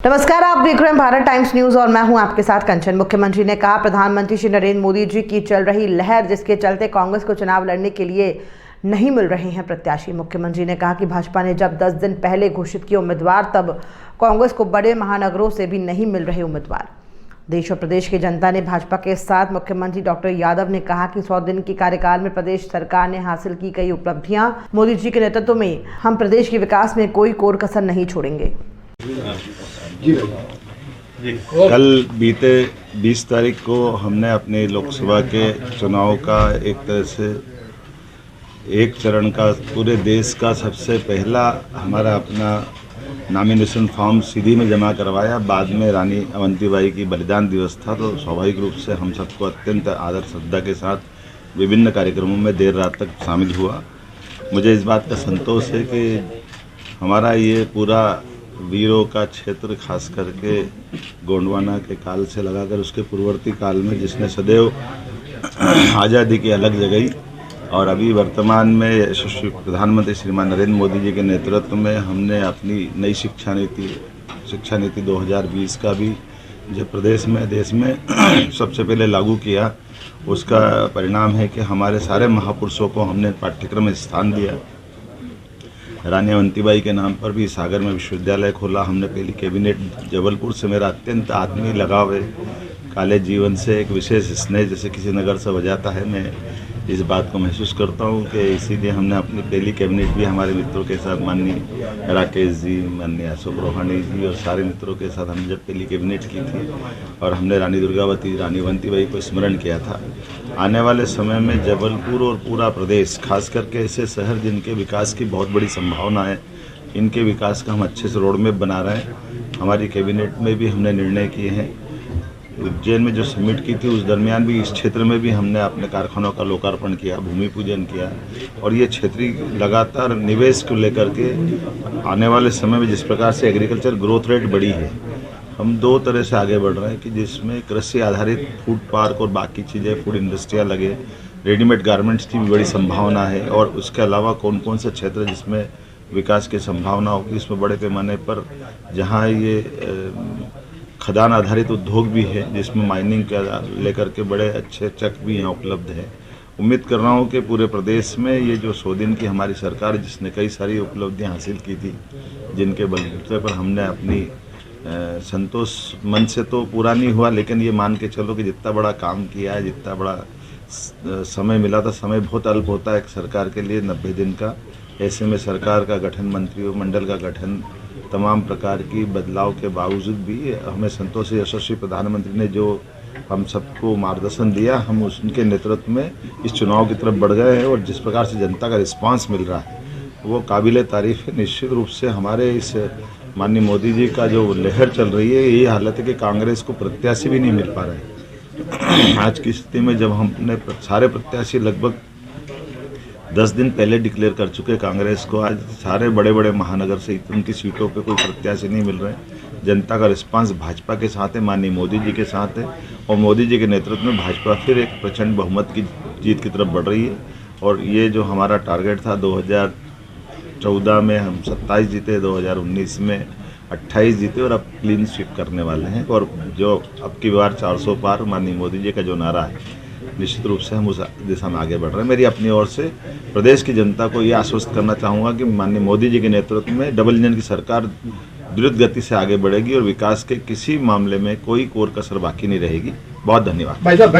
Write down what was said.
नमस्कार, आप देख रहे हैं भारत टाइम्स न्यूज और मैं हूं आपके साथ कंचन। मुख्यमंत्री ने कहा, प्रधानमंत्री श्री नरेंद्र मोदी जी की चल रही लहर जिसके चलते कांग्रेस को चुनाव लड़ने के लिए नहीं मिल रहे हैं प्रत्याशी। मुख्यमंत्री ने कहा कि भाजपा ने जब 10 दिन पहले घोषित किए उम्मीदवार, तब कांग्रेस को बड़े महानगरों से भी नहीं मिल रहे उम्मीदवार। देश और प्रदेश की जनता ने भाजपा के साथ। मुख्यमंत्री डॉक्टर यादव ने कहा कि 100 दिन के कार्यकाल में प्रदेश सरकार ने हासिल की कई उपलब्धियां। मोदी जी के नेतृत्व में हम प्रदेश के विकास में कोई कोर कसर नहीं छोड़ेंगे। कल बीते 20 तारीख को हमने अपने लोकसभा के चुनाव का एक तरह से एक चरण का पूरे देश का सबसे पहला हमारा अपना नॉमिनेशन फॉर्म सीधी में जमा करवाया। बाद में रानी अवंतीबाई की बलिदान दिवस था, तो स्वाभाविक रूप से हम सबको अत्यंत आदर श्रद्धा के साथ विभिन्न कार्यक्रमों में देर रात तक शामिल हुआ। मुझे इस बात का संतोष है कि हमारा ये पूरा वीरों का क्षेत्र, खास करके गोंडवाना के काल से लगाकर उसके पूर्ववर्ती काल में, जिसने सदैव आज़ादी की अलग जगाई, और अभी वर्तमान में यशस्वी प्रधानमंत्री श्रीमान नरेंद्र मोदी जी के नेतृत्व में हमने अपनी नई शिक्षा नीति 2020 का भी जो प्रदेश में देश में सबसे पहले लागू किया, उसका परिणाम है कि हमारे सारे महापुरुषों को हमने पाठ्यक्रम में स्थान दिया। रानी अवंतीबाई के नाम पर भी सागर में विश्वविद्यालय खोला हमने। पहली कैबिनेट जबलपुर से मेरा अत्यंत आत्मीय लगाव है, कॉलेज जीवन से एक विशेष स्नेह जैसे किसी नगर से बजाता है। मैं इस बात को महसूस करता हूँ कि इसीलिए हमने अपनी पहली कैबिनेट भी हमारे मित्रों के साथ, माननीय राकेश जी, माननीय अशोक रोहानी जी और सारे मित्रों के साथ हमने जब पहली कैबिनेट की थी, और हमने रानी दुर्गावती, रानी अवंतीबाई को स्मरण किया था। आने वाले समय में जबलपुर और पूरा प्रदेश, खास करके ऐसे शहर जिनके विकास की बहुत बड़ी संभावना है, इनके विकास का हम अच्छे से रोड मैप बना रहे हैं। हमारी कैबिनेट में भी हमने निर्णय किए हैं। उज्जैन में जो समिट की थी, उस दरमियान भी इस क्षेत्र में भी हमने अपने कारखानों का लोकार्पण किया, भूमि पूजन किया, और ये क्षेत्रीय लगातार निवेश को लेकर के आने वाले समय में जिस प्रकार से एग्रीकल्चर ग्रोथ रेट बढ़ी है, हम दो तरह से आगे बढ़ रहे हैं कि जिसमें कृषि आधारित फूड पार्क और बाकी चीज़ें, फूड इंडस्ट्रियाँ लगे, रेडीमेड गारमेंट्स की भी बड़ी संभावना है, और उसके अलावा कौन कौन से क्षेत्र जिसमें विकास की संभावना होगी, इसमें बड़े पैमाने पर जहाँ ये खदान आधारित उद्योग भी है, जिसमें माइनिंग का लेकर के बड़े अच्छे चक भी यहाँ उपलब्ध है। उम्मीद कर रहा हूँ कि पूरे प्रदेश में ये जो 100 दिन की हमारी सरकार, जिसने कई सारी उपलब्धियाँ हासिल की थी, जिनके बलबूते पर हमने अपनी संतोष मन से तो पूरा नहीं हुआ, लेकिन ये मान के चलो कि जितना बड़ा काम किया है, जितना बड़ा समय मिला था, समय बहुत अल्प होता है एक सरकार के लिए, 90 दिन का। ऐसे में सरकार का गठन, मंत्रिमंडल का गठन, तमाम प्रकार की बदलाव के बावजूद भी हमें संतोष है। यशस्वी प्रधानमंत्री ने जो हम सबको मार्गदर्शन दिया, हम उनके नेतृत्व में इस चुनाव की तरफ बढ़ गए हैं, और जिस प्रकार से जनता का रिस्पांस मिल रहा है वो काबिले तारीफ है। निश्चित रूप से हमारे इस माननीय मोदी जी का जो लहर चल रही है, यही हालत है कि कांग्रेस को प्रत्याशी भी नहीं मिल पा रहे। आज की स्थिति में जब हमने सारे प्रत्याशी लगभग 10 दिन पहले डिक्लेयर कर चुके कांग्रेस को, आज सारे बड़े बड़े महानगर से उनकी सीटों पे कोई प्रत्याशी नहीं मिल रहे। जनता का रिस्पांस भाजपा के साथ है, माननीय मोदी जी के साथ है, और मोदी जी के नेतृत्व में भाजपा फिर एक प्रचंड बहुमत की जीत की तरफ बढ़ रही है। और ये जो हमारा टारगेट था, 2014 में हम 27 जीते, 2019 में 28 जीते, और अब क्लीन स्वीप करने वाले हैं। और जो अब की बार 400 पार माननीय मोदी जी का जो नारा है, निश्चित रूप से हम उस दिशा में आगे बढ़ रहे हैं। मेरी अपनी ओर से प्रदेश की जनता को ये आश्वस्त करना चाहूँगा कि माननीय मोदी जी के नेतृत्व में डबल इंजन की सरकार द्रुत गति से आगे बढ़ेगी, और विकास के किसी मामले में कोई कोर कसर बाकी नहीं रहेगी। बहुत धन्यवाद। भाई साहब